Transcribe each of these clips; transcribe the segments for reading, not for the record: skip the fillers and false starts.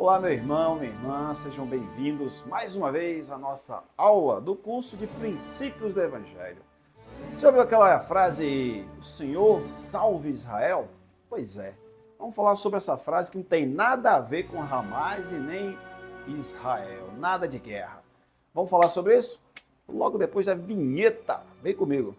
Olá, meu irmão, minha irmã, sejam bem-vindos mais uma vez à nossa aula do curso de Princípios do Evangelho. Você já ouviu aquela frase, o Senhor salve Israel? Pois é, vamos falar sobre essa frase que não tem nada a ver com Hamas e nem Israel, nada de guerra. Vamos falar sobre isso? Logo depois da vinheta, vem comigo.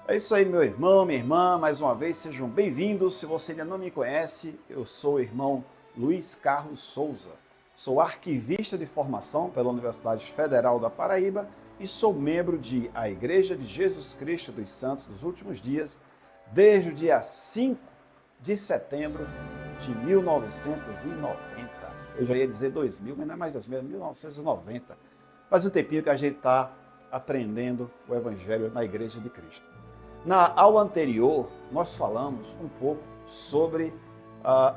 É isso aí, meu irmão, minha irmã, mais uma vez, sejam bem-vindos. Se você ainda não me conhece, eu sou o irmão Luiz Carlos Souza. Sou arquivista de formação pela Universidade Federal da Paraíba e sou membro de A Igreja de Jesus Cristo dos Santos dos Últimos Dias desde o dia 5 de setembro de 1990. Eu já ia dizer 2000, mas não é mais 2000, é 1990. Faz um tempinho que a gente está aprendendo o Evangelho na Igreja de Cristo. Na aula anterior, nós falamos um pouco sobre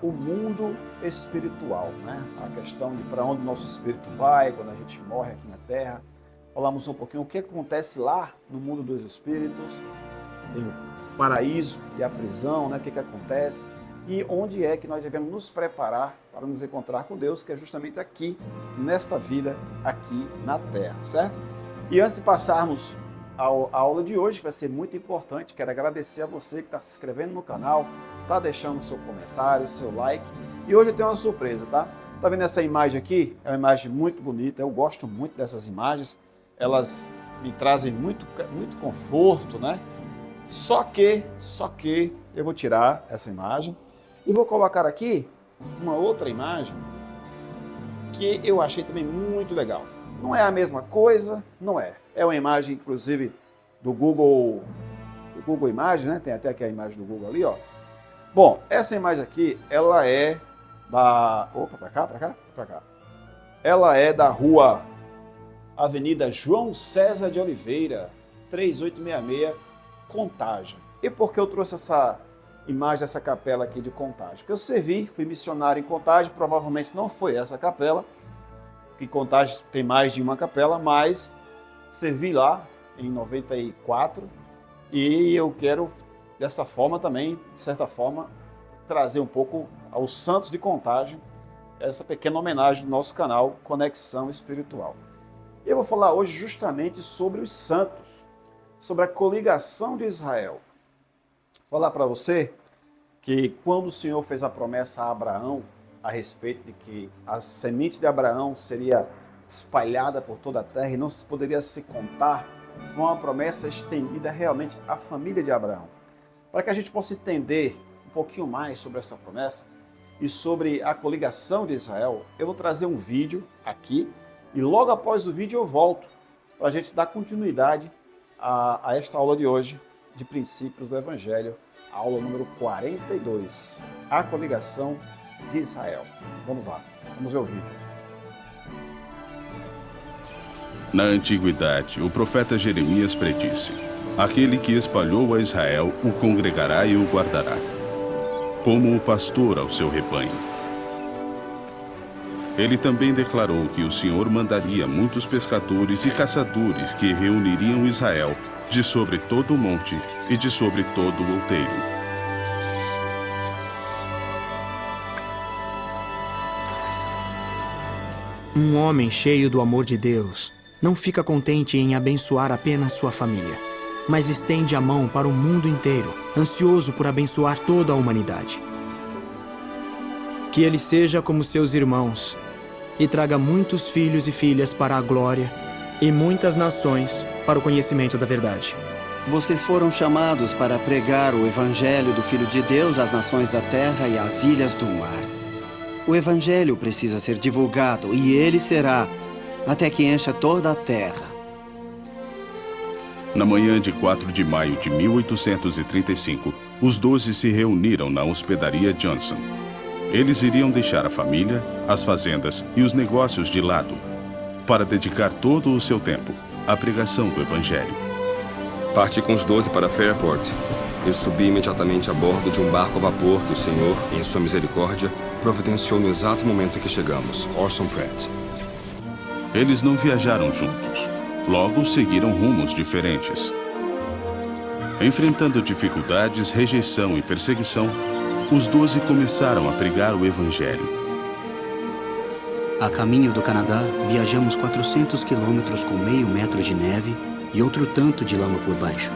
o mundo espiritual, né? A questão de para onde o nosso espírito vai quando a gente morre aqui na Terra. Falamos um pouquinho o que acontece lá no mundo dos espíritos, tem o paraíso e a prisão, né? O que acontece e onde é que nós devemos nos preparar para nos encontrar com Deus, que é justamente aqui, nesta vida, aqui na Terra, certo? E antes de passarmos a aula de hoje, que vai ser muito importante, quero agradecer a você que está se inscrevendo no canal, está deixando seu comentário, seu like. E hoje eu tenho uma surpresa, tá? Tá vendo essa imagem aqui? É uma imagem muito bonita, eu gosto muito dessas imagens, elas me trazem muito conforto, né? Só que eu vou tirar essa imagem e vou colocar aqui uma outra imagem que eu achei também muito legal. Não é a mesma coisa, não é. É uma imagem, inclusive, do Google Imagens, né? Tem até aqui a imagem do Google ali, ó. Bom, essa imagem aqui, ela é da... Opa, pra cá. Ela é da rua Avenida João César de Oliveira, 3866, Contagem. E por que eu trouxe essa imagem dessa capela aqui de Contagem? Porque eu fui missionário em Contagem, provavelmente não foi essa capela, que Contagem tem mais de uma capela, mas servi lá em 94 e eu quero, dessa forma também, de certa forma, trazer um pouco aos santos de Contagem essa pequena homenagem do nosso canal Conexão Espiritual. Eu vou falar hoje justamente sobre os santos, sobre a coligação de Israel. Vou falar para você que quando o Senhor fez a promessa a Abraão, a respeito de que a semente de Abraão seria espalhada por toda a terra e não se poderia se contar, foi uma promessa estendida realmente à família de Abraão. Para que a gente possa entender um pouquinho mais sobre essa promessa e sobre a coligação de Israel, eu vou trazer um vídeo aqui e logo após o vídeo eu volto para a gente dar continuidade a esta aula de hoje de Princípios do Evangelho, a aula número 42, a coligação de Israel. Vamos lá, vamos ver o vídeo. Na antiguidade, o profeta Jeremias predisse: aquele que espalhou a Israel o congregará e o guardará, como o pastor ao seu rebanho. Ele também declarou que o Senhor mandaria muitos pescadores e caçadores que reuniriam Israel de sobre todo o monte e de sobre todo o outeiro. Um homem cheio do amor de Deus não fica contente em abençoar apenas sua família, mas estende a mão para o mundo inteiro, ansioso por abençoar toda a humanidade. Que ele seja como seus irmãos e traga muitos filhos e filhas para a glória e muitas nações para o conhecimento da verdade. Vocês foram chamados para pregar o Evangelho do Filho de Deus às nações da terra e às ilhas do mar. O Evangelho precisa ser divulgado e ele será, até que encha toda a terra. Na manhã de 4 de maio de 1835, os 12 se reuniram na hospedaria Johnson. Eles iriam deixar a família, as fazendas e os negócios de lado para dedicar todo o seu tempo à pregação do Evangelho. Parti com os 12 para Fairport e subi imediatamente a bordo de um barco a vapor que o Senhor, em sua misericórdia, providenciou no exato momento em que chegamos, Orson Pratt. Eles não viajaram juntos. Logo, seguiram rumos diferentes. Enfrentando dificuldades, rejeição e perseguição, os 12 começaram a pregar o Evangelho. A caminho do Canadá, viajamos 400 quilômetros com meio metro de neve e outro tanto de lama por baixo.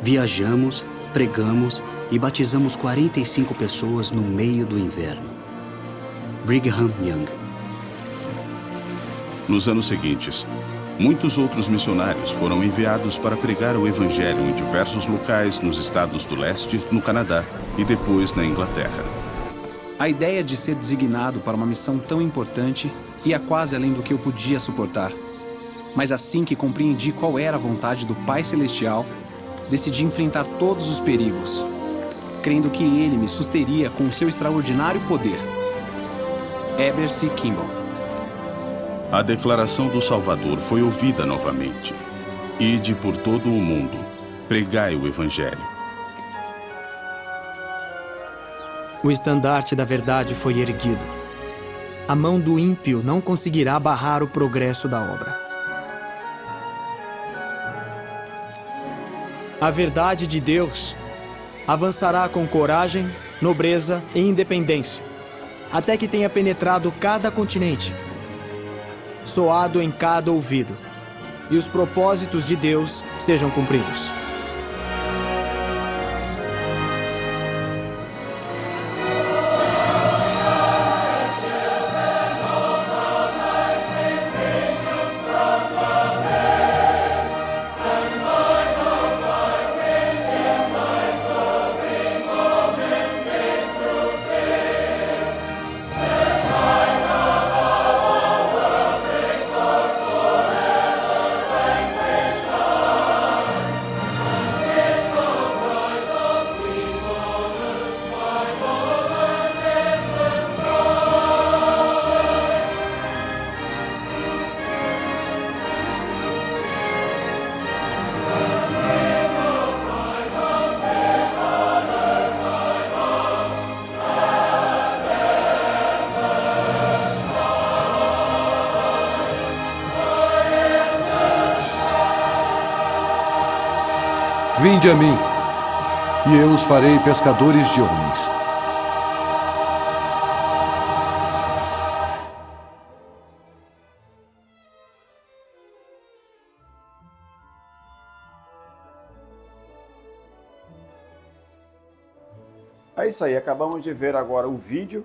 Viajamos, pregamos e batizamos 45 pessoas no meio do inverno. Brigham Young. Nos anos seguintes, muitos outros missionários foram enviados para pregar o Evangelho em diversos locais nos estados do leste, no Canadá e depois na Inglaterra. A ideia de ser designado para uma missão tão importante ia quase além do que eu podia suportar. Mas assim que compreendi qual era a vontade do Pai Celestial, decidi enfrentar todos os perigos, crendo que Ele me susteria com o seu extraordinário poder. Heber C. Kimball. A declaração do Salvador foi ouvida novamente. Ide por todo o mundo, pregai o Evangelho. O estandarte da verdade foi erguido. A mão do ímpio não conseguirá barrar o progresso da obra. A verdade de Deus avançará com coragem, nobreza e independência, até que tenha penetrado cada continente, soado em cada ouvido, e os propósitos de Deus sejam cumpridos. Vinde a mim, e eu os farei pescadores de homens. É isso aí, acabamos de ver agora um vídeo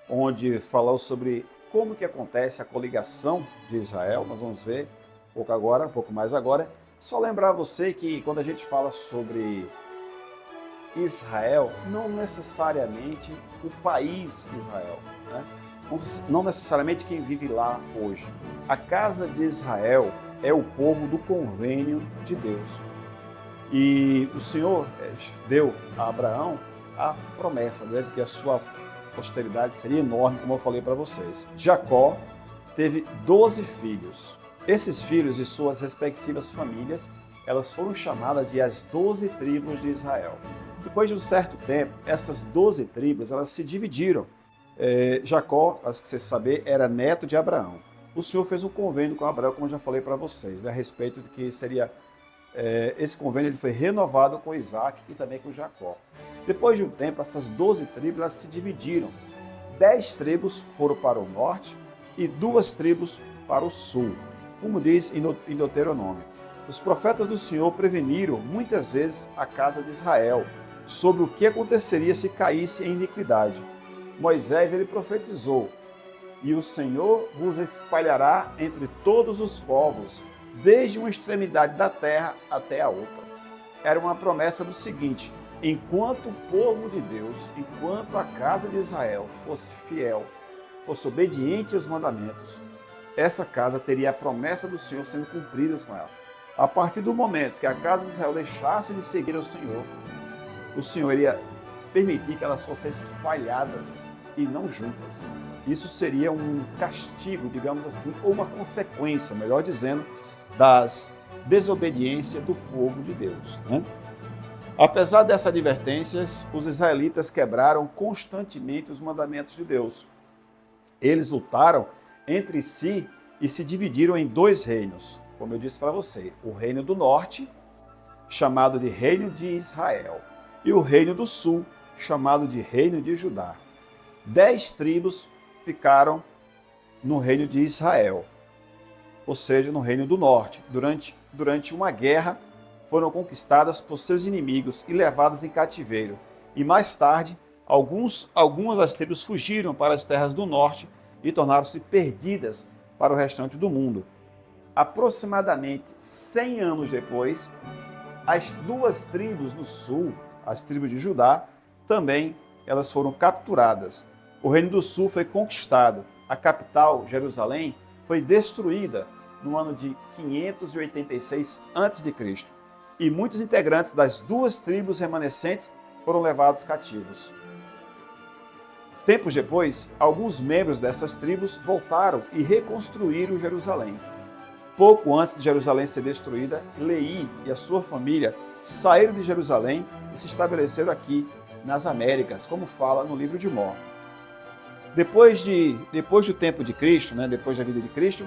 onde falou sobre como que acontece a coligação de Israel. Nós vamos ver um pouco mais agora. Só lembrar você que quando a gente fala sobre Israel, não necessariamente o país Israel, né? Não necessariamente quem vive lá hoje. A casa de Israel é o povo do convênio de Deus. E o Senhor deu a Abraão a promessa, né, que a sua posteridade seria enorme, como eu falei para vocês. Jacó teve 12 filhos. Esses filhos e suas respectivas famílias, elas foram chamadas de as 12 tribos de Israel. Depois de um certo tempo, essas 12 tribos, elas se dividiram. Jacó, acho que vocês sabem, era neto de Abraão. O Senhor fez um convênio com Abraão, como eu já falei para vocês, né, a respeito de que seria... esse convênio ele foi renovado com Isaac e também com Jacó. Depois de um tempo, essas 12 tribos elas se dividiram. 10 tribos foram para o norte e 2 tribos para o sul. Como diz em Deuteronômio, os profetas do Senhor preveniram muitas vezes a casa de Israel sobre o que aconteceria se caísse em iniquidade. Moisés ele profetizou: e o Senhor vos espalhará entre todos os povos, desde uma extremidade da terra até a outra. Era uma promessa do seguinte: enquanto o povo de Deus, enquanto a casa de Israel fosse fiel, fosse obediente aos mandamentos, essa casa teria a promessa do Senhor sendo cumprida com ela. A partir do momento que a casa de Israel deixasse de seguir ao Senhor, o Senhor iria permitir que elas fossem espalhadas e não juntas. Isso seria um castigo, digamos assim, ou uma consequência, melhor dizendo, das desobediências do povo de Deus, né? Apesar dessas advertências, os israelitas quebraram constantemente os mandamentos de Deus. Eles lutaram entre si e se dividiram em dois reinos, como eu disse para você, o reino do norte, chamado de Reino de Israel, e o reino do sul, chamado de Reino de Judá. 10 tribos ficaram no reino de Israel, ou seja, no reino do norte. Durante uma guerra, foram conquistadas por seus inimigos e levadas em cativeiro. E mais tarde, algumas das tribos fugiram para as terras do norte e tornaram-se perdidas para o restante do mundo. Aproximadamente 100 anos depois, as duas tribos no sul, as tribos de Judá, também elas foram capturadas. O reino do sul foi conquistado. A capital, Jerusalém, foi destruída no ano de 586 a.C. E muitos integrantes das duas tribos remanescentes foram levados cativos. Tempos depois, alguns membros dessas tribos voltaram e reconstruíram Jerusalém. Pouco antes de Jerusalém ser destruída, Leí e a sua família saíram de Jerusalém e se estabeleceram aqui nas Américas, como fala no livro de Mó. Depois do tempo de Cristo, depois da vida de Cristo,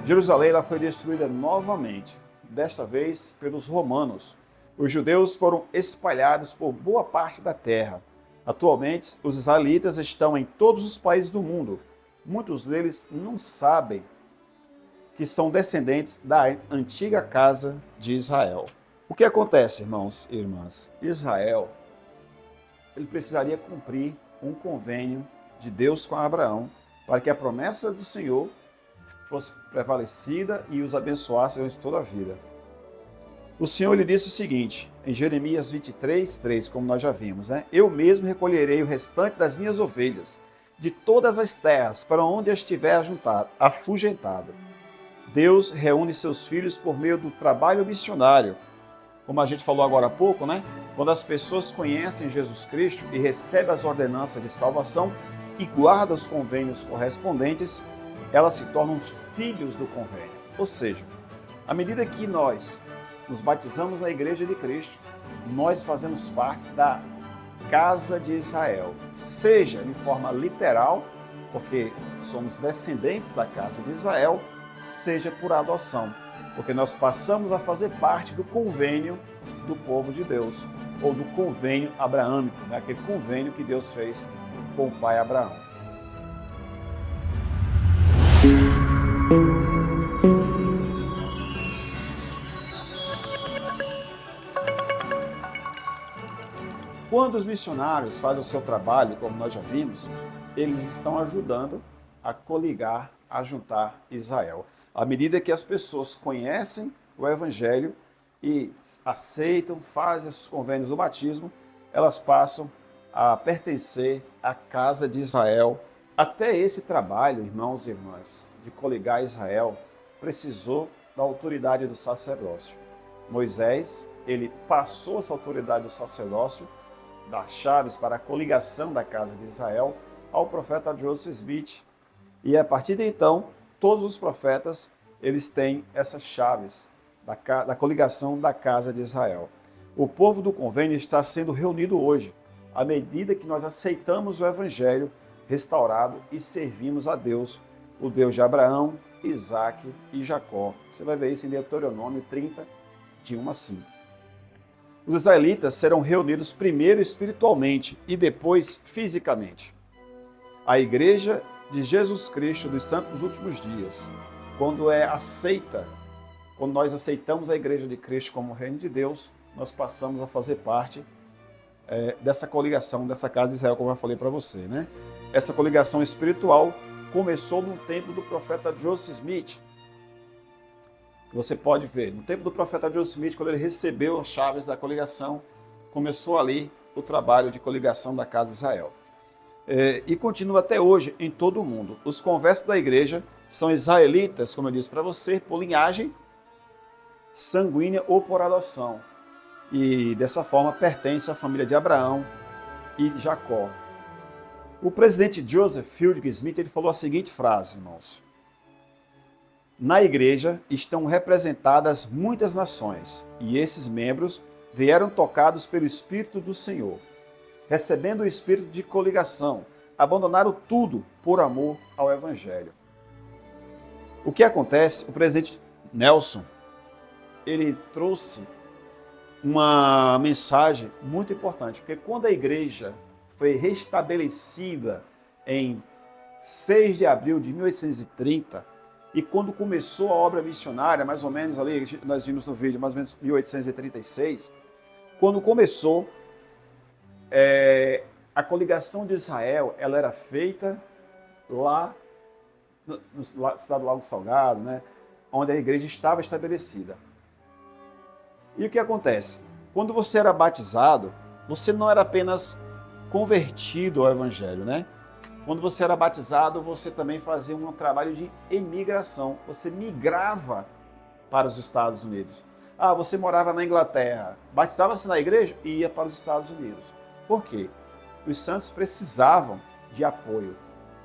Jerusalém ela foi destruída novamente, desta vez pelos romanos. Os judeus foram espalhados por boa parte da terra. Atualmente, os israelitas estão em todos os países do mundo. Muitos deles não sabem que são descendentes da antiga casa de Israel. O que acontece, irmãos e irmãs? Israel, ele precisaria cumprir um convênio de Deus com Abraão para que a promessa do Senhor fosse prevalecida e os abençoasse durante toda a vida. O Senhor lhe disse o seguinte, em Jeremias 23:3, como nós já vimos, Eu mesmo recolherei o restante das minhas ovelhas, de todas as terras, para onde as estiver afugentado. Deus reúne seus filhos por meio do trabalho missionário. Como a gente falou agora há pouco, Quando as pessoas conhecem Jesus Cristo e recebem as ordenanças de salvação e guardam os convênios correspondentes, elas se tornam filhos do convênio. Ou seja, à medida que nós nos batizamos na Igreja de Cristo, nós fazemos parte da casa de Israel, seja de forma literal, porque somos descendentes da casa de Israel, seja por adoção, porque nós passamos a fazer parte do convênio do povo de Deus, ou do convênio abraâmico, aquele convênio que Deus fez com o pai Abraão. Quando os missionários fazem o seu trabalho, como nós já vimos, eles estão ajudando a coligar, a juntar Israel. À medida que as pessoas conhecem o Evangelho e aceitam, fazem esses convênios do batismo, elas passam a pertencer à casa de Israel. Até esse trabalho, irmãos e irmãs, de coligar Israel, precisou da autoridade do sacerdócio. Moisés, ele passou essa autoridade do sacerdócio, das chaves para a coligação da casa de Israel, ao profeta Joseph Smith. E a partir de então, todos os profetas, eles têm essas chaves da coligação da casa de Israel. O povo do convênio está sendo reunido hoje, à medida que nós aceitamos o Evangelho restaurado e servimos a Deus, o Deus de Abraão, Isaque e Jacó. Você vai ver isso em Deuteronômio 30, de 1 a 5. Os israelitas serão reunidos primeiro espiritualmente e depois fisicamente. A Igreja de Jesus Cristo dos Santos dos Últimos Dias, quando nós aceitamos a Igreja de Cristo como reino de Deus, nós passamos a fazer parte dessa coligação, dessa casa de Israel, como eu falei para você, Essa coligação espiritual começou no tempo do profeta Joseph Smith. Você pode ver, no tempo do profeta Joseph Smith, quando ele recebeu as chaves da coligação, começou ali o trabalho de coligação da casa de Israel. E continua até hoje em todo o mundo. Os conversos da igreja são israelitas, como eu disse para você, por linhagem sanguínea ou por adoção. E dessa forma pertence à família de Abraão e de Jacó. O presidente Joseph Fielding Smith ele falou a seguinte frase, irmãos. Na igreja estão representadas muitas nações, e esses membros vieram tocados pelo Espírito do Senhor, recebendo o espírito de coligação, abandonaram tudo por amor ao Evangelho. O que acontece? O presidente Nelson, ele trouxe uma mensagem muito importante, porque quando a igreja foi restabelecida em 6 de abril de 1830, e quando começou a obra missionária, mais ou menos ali, nós vimos no vídeo, mais ou menos 1836, quando começou, a coligação de Israel, ela era feita lá no estado do Lago Salgado, né, onde a igreja estava estabelecida. E o que acontece? Quando você era batizado, você não era apenas convertido ao Evangelho, né? Quando você era batizado, você também fazia um trabalho de emigração. Você migrava para os Estados Unidos. Ah, você morava na Inglaterra, batizava-se na igreja e ia para os Estados Unidos. Por quê? Os santos precisavam de apoio.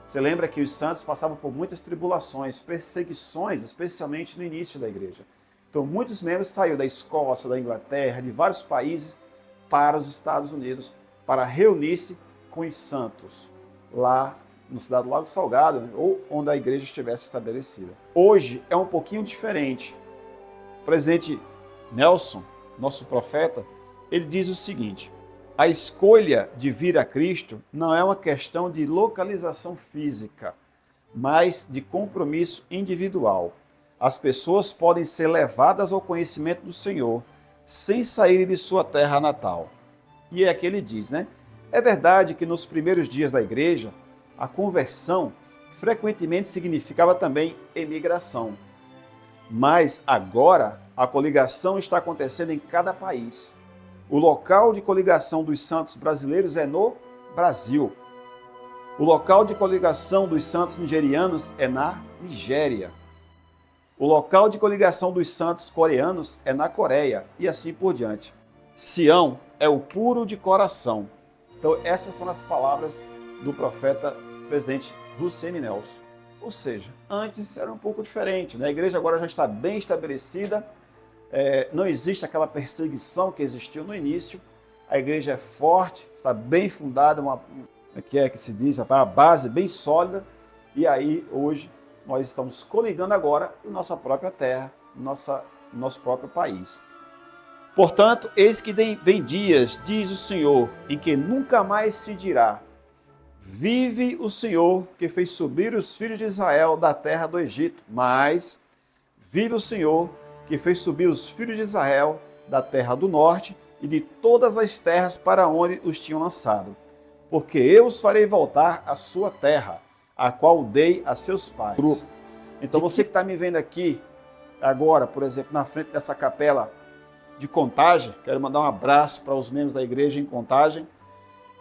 Você lembra que os santos passavam por muitas tribulações, perseguições, especialmente no início da igreja. Então, muitos membros saíram da Escócia, da Inglaterra, de vários países para os Estados Unidos para reunir-se com os santos lá na cidade do Lago Salgado, ou onde a igreja estivesse estabelecida. Hoje é um pouquinho diferente. O presidente Nelson, nosso profeta, ele diz o seguinte: a escolha de vir a Cristo não é uma questão de localização física, mas de compromisso individual. As pessoas podem ser levadas ao conhecimento do Senhor sem saírem de sua terra natal. E é que ele diz, né? É verdade que nos primeiros dias da igreja, a conversão frequentemente significava também emigração. Mas agora a coligação está acontecendo em cada país. O local de coligação dos santos brasileiros é no Brasil. O local de coligação dos santos nigerianos é na Nigéria. O local de coligação dos santos coreanos é na Coreia, e assim por diante. Sião é o puro de coração. Então, essas foram as palavras do profeta presidente Russell Nelson. Ou seja, antes era um pouco diferente, né? A igreja agora já está bem estabelecida, não existe aquela perseguição que existiu no início, a igreja é forte, está bem fundada, que se diz, uma base bem sólida, e aí hoje nós estamos coligando agora em nossa própria terra, nosso próprio país. Portanto, eis que vem dias, diz o Senhor, em que nunca mais se dirá: vive o Senhor que fez subir os filhos de Israel da terra do Egito. Mas vive o Senhor que fez subir os filhos de Israel da terra do norte e de todas as terras para onde os tinham lançado. Porque eu os farei voltar à sua terra, a qual dei a seus pais. Então você que está me vendo aqui agora, por exemplo, na frente dessa capela de Contagem, quero mandar um abraço para os membros da igreja em Contagem.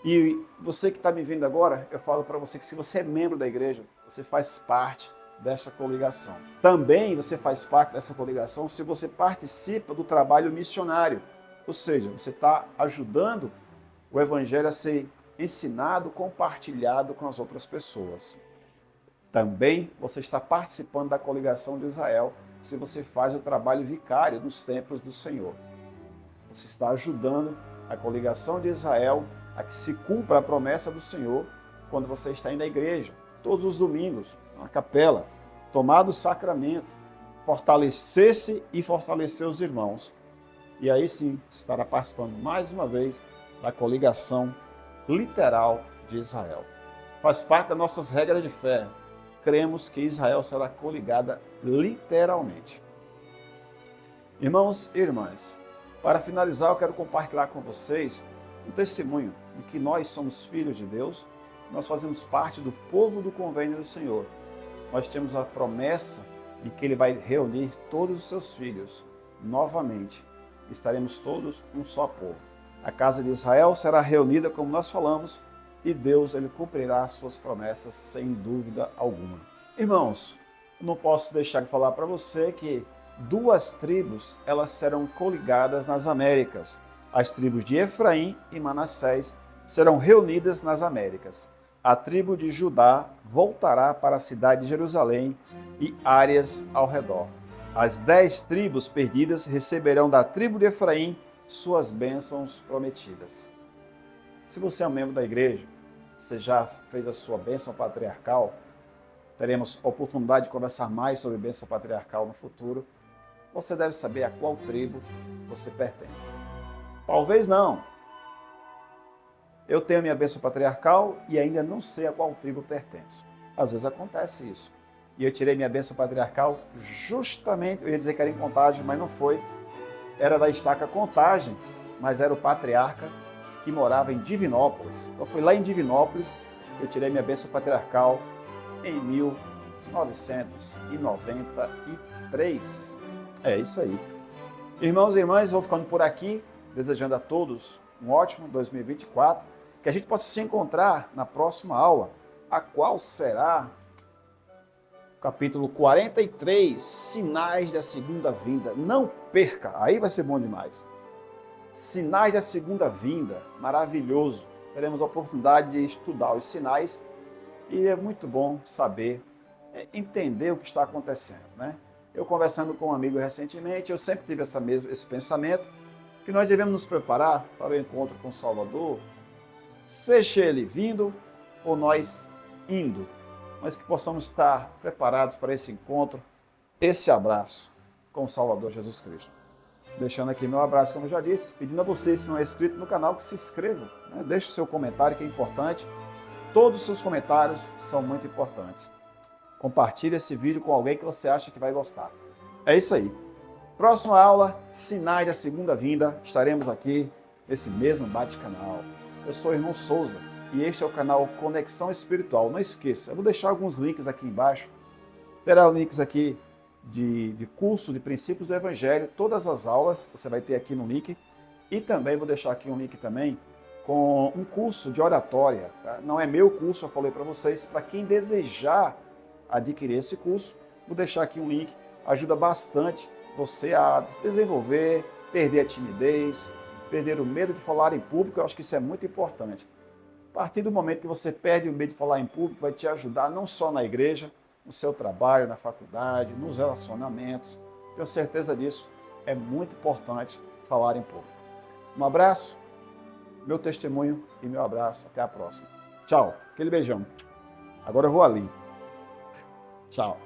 E você que está me vendo agora, eu falo para você que se você é membro da igreja, você faz parte dessa coligação. Também você faz parte dessa coligação se você participa do trabalho missionário. Ou seja, você está ajudando o evangelho a ser ensinado, compartilhado com as outras pessoas. Também você está participando da coligação de Israel se você faz o trabalho vicário nos templos do Senhor. Você está ajudando a coligação de Israel a que se cumpra a promessa do Senhor quando você está indo à igreja, todos os domingos, na capela, tomar do sacramento, fortalecer-se e fortalecer os irmãos. E aí sim, você estará participando mais uma vez da coligação literal de Israel. Faz parte das nossas regras de fé. Cremos que Israel será coligada literalmente. Irmãos e irmãs, para finalizar, eu quero compartilhar com vocês um testemunho de que nós somos filhos de Deus, nós fazemos parte do povo do convênio do Senhor. Nós temos a promessa de que Ele vai reunir todos os seus filhos novamente. Estaremos todos um só povo. A casa de Israel será reunida, como nós falamos, e Deus ele cumprirá as suas promessas sem dúvida alguma. Irmãos, eu não posso deixar de falar para você que duas tribos elas serão coligadas nas Américas. As tribos de Efraim e Manassés serão reunidas nas Américas. A tribo de Judá voltará para a cidade de Jerusalém e áreas ao redor. As 10 tribos perdidas receberão da tribo de Efraim suas bênçãos prometidas. Se você é um membro da igreja, você já fez a sua bênção patriarcal, teremos oportunidade de conversar mais sobre bênção patriarcal no futuro, você deve saber a qual tribo você pertence. Talvez não. Eu tenho minha bênção patriarcal e ainda não sei a qual tribo pertenço. Às vezes acontece isso. E eu tirei minha bênção patriarcal justamente, eu ia dizer que era em Contagem, mas não foi. Era da estaca Contagem, mas era o patriarca que morava em Divinópolis. Então foi lá em Divinópolis que eu tirei minha bênção patriarcal em 1993. É isso aí. Irmãos e irmãs, vou ficando por aqui, desejando a todos um ótimo 2024, que a gente possa se encontrar na próxima aula, a qual será capítulo 43, Sinais da Segunda Vinda. Não perca, aí vai ser bom demais. Sinais da Segunda Vinda, maravilhoso. Teremos a oportunidade de estudar os sinais e é muito bom saber, entender o que está acontecendo, né? Eu conversando com um amigo recentemente, eu sempre tive esse pensamento, que nós devemos nos preparar para o encontro com o Salvador, seja ele vindo ou nós indo, mas que possamos estar preparados para esse encontro, esse abraço com o Salvador Jesus Cristo. Deixando aqui meu abraço, como eu já disse, pedindo a você, se não é inscrito no canal, que se inscreva, né? Deixe o seu comentário, que é importante. Todos os seus comentários são muito importantes. Compartilhe esse vídeo com alguém que você acha que vai gostar. É isso aí. Próxima aula, Sinais da Segunda Vinda. Estaremos aqui nesse mesmo bate-canal. Eu sou o irmão Souza e este é o canal Conexão Espiritual. Não esqueça, eu vou deixar alguns links aqui embaixo. Terá links aqui de curso de princípios do Evangelho. Todas as aulas você vai ter aqui no link. E também vou deixar aqui um link também com um curso de oratória. Tá? Não é meu curso, eu falei para vocês. Para quem desejar adquirir esse curso, vou deixar aqui um link. Ajuda bastante você a se desenvolver, perder a timidez, perder o medo de falar em público. Eu acho que isso é muito importante. A partir do momento que você perde o medo de falar em público, vai te ajudar não só na igreja, no seu trabalho, na faculdade, nos relacionamentos. Tenho certeza disso. É muito importante falar em público. Um abraço, meu testemunho e meu abraço. Até a próxima. Tchau. Aquele beijão. Agora eu vou ali. Tchau.